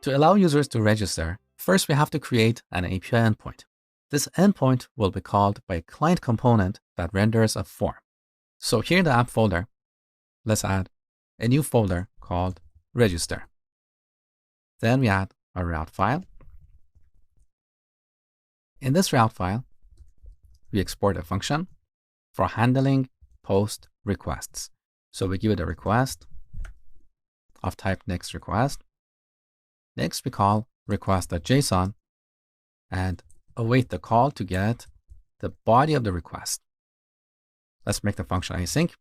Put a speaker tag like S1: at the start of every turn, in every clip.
S1: To allow users to register, first we have to create an API endpoint. This endpoint will be called by a client component that renders a form. So here in the app folder, let's add a new folder called register. Then we add a route file. In this route file, we export a function for handling post requests. So we give it a request of type next request. Next, we call request.json and await the call to get the body of the request. Let's make the function async.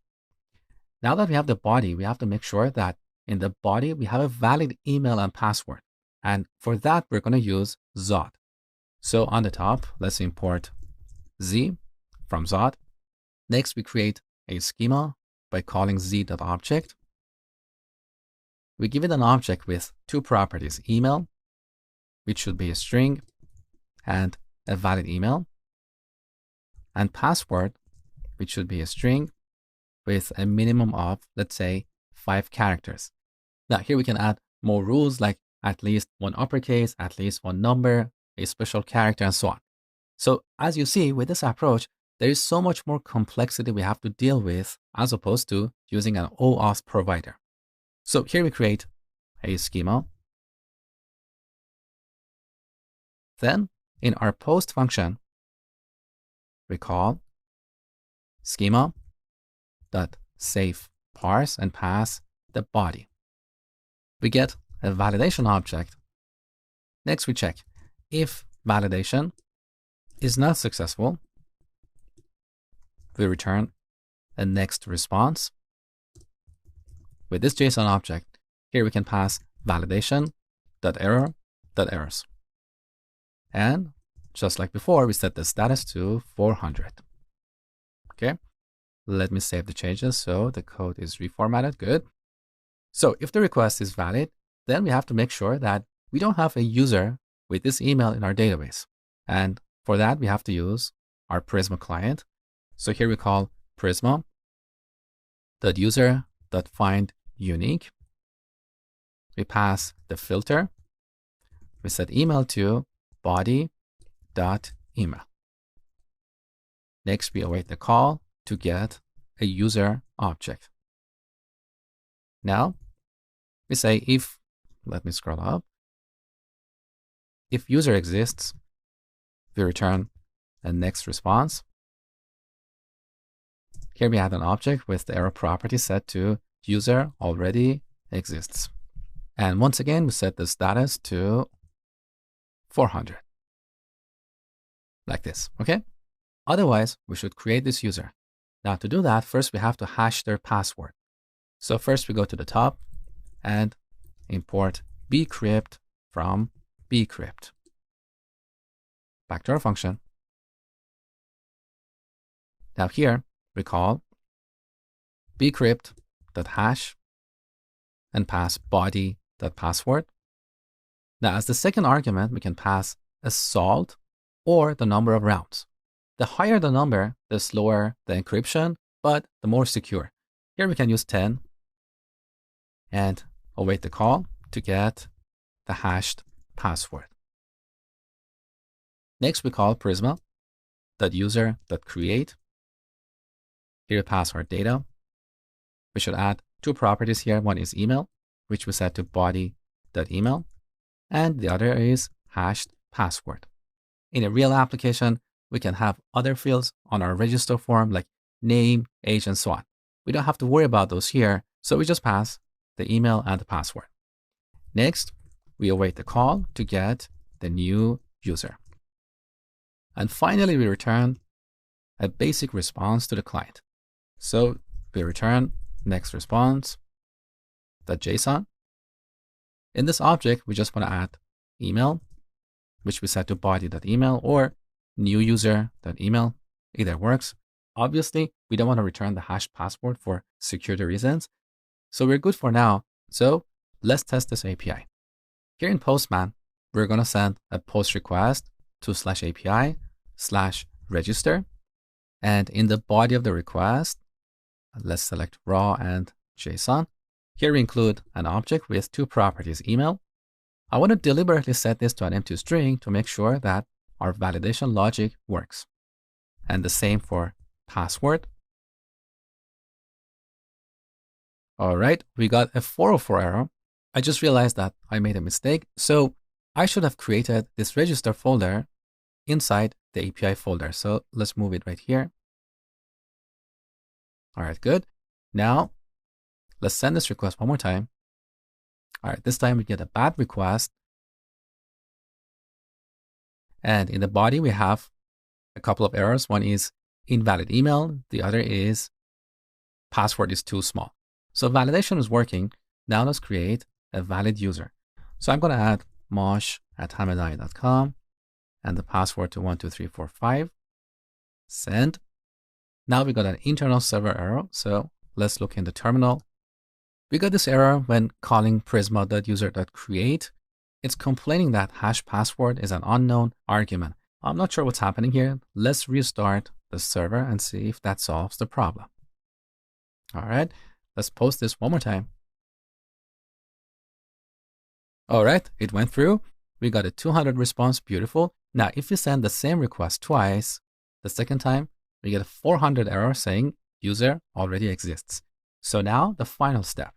S1: Now that we have the body, we have to make sure that in the body, we have a valid email and password. And for that, we're going to use Zod. So on the top, let's import Z from Zod. Next, we create a schema by calling z.object. We give it an object with two properties, email, which should be a string, and a valid email, and password, which should be a string with a minimum of, let's say, 5 characters. Now here we can add more rules like at least one uppercase, at least one number, a special character, and so on. So as you see, with this approach, there is so much more complexity we have to deal with as opposed to using an OAuth provider. So here we create a schema. Then in our post function, we call schema.saveParse and pass the body. We get a validation object. Next, we check if validation is not successful. We return a next response. With this JSON object, here we can pass validation.error.errors. And just like before, we set the status to 400. Okay, let me save the changes so the code is reformatted. Good. So if the request is valid, then we have to make sure that we don't have a user with this email in our database. And for that, we have to use our Prisma client. So here we call Prisma.user.findUnique. We pass the filter. We set email to body.email. Next, we await the call to get a user object. Now, we say if, let me scroll up. If user exists, we return a next response. Here we add an object with the error property set to user already exists. And once again, we set the status to 400. Like this, okay? Otherwise, we should create this user. Now to do that, first we have to hash their password. So first we go to the top and import bcrypt from bcrypt. Back to our function. Now here we call bcrypt.hash and pass body.password. Now as the second argument, we can pass a salt or the number of rounds. The higher the number, the slower the encryption, but the more secure. Here we can use 10 and await the call to get the hashed password. Next, we call prisma.user.create. Here we pass our data. We should add two properties here. One is email, which we set to body.email, and the other is hashed password. In a real application, we can have other fields on our register form like name, age, and so on. We don't have to worry about those here, so we just pass the email and the password. Next, we await the call to get the new user. And finally, we return a basic response to the client. So we return next response.json. In this object, we just want to add email, which we set to body.email, or new user.email. Either works. Obviously, we don't want to return the hashed password for security reasons. So we're good for now. So let's test this API. Here in Postman, we're going to send a post request to /API/register. And in the body of the request, let's select raw and JSON. Here we include an object with two properties, email, I want to deliberately set this to an empty string to make sure that our validation logic works. And the same for password. All right, we got a 404 error. I just realized that I made a mistake. So I should have created this register folder inside the API folder. So let's move it right here. All right, good. Now let's send this request one more time. All right, this time we get a bad request. And in the body, we have a couple of errors. One is invalid email. The other is password is too small. So validation is working. Now let's create a valid user. So I'm going to add mosh@hamedani.com and the password to 12345. Send. Now we got an internal server error. So let's look in the terminal. We got this error when calling prisma.user.create. It's complaining that hash password is an unknown argument. I'm not sure what's happening here. Let's restart the server and see if that solves the problem. All right, let's post this one more time. All right, it went through. We got a 200 response, beautiful. Now, if we send the same request twice, the second time, we get a 400 error saying user already exists. So now the final step.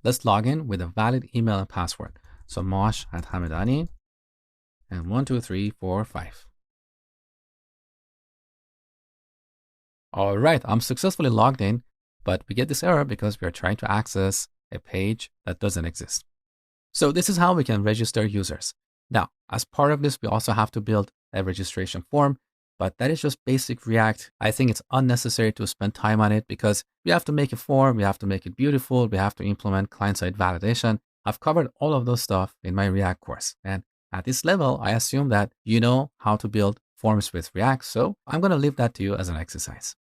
S1: Let's log in with a valid email and password. So mosh@hamedani and 12345. All right, I'm successfully logged in, but we get this error because we are trying to access a page that doesn't exist. So this is how we can register users. Now, as part of this, we also have to build a registration form, but that is just basic React. I think it's unnecessary to spend time on it because we have to make a form, we have to make it beautiful, we have to implement client-side validation. I've covered all of those stuff in my React course. And at this level, I assume that you know how to build forms with React. So I'm going to leave that to you as an exercise.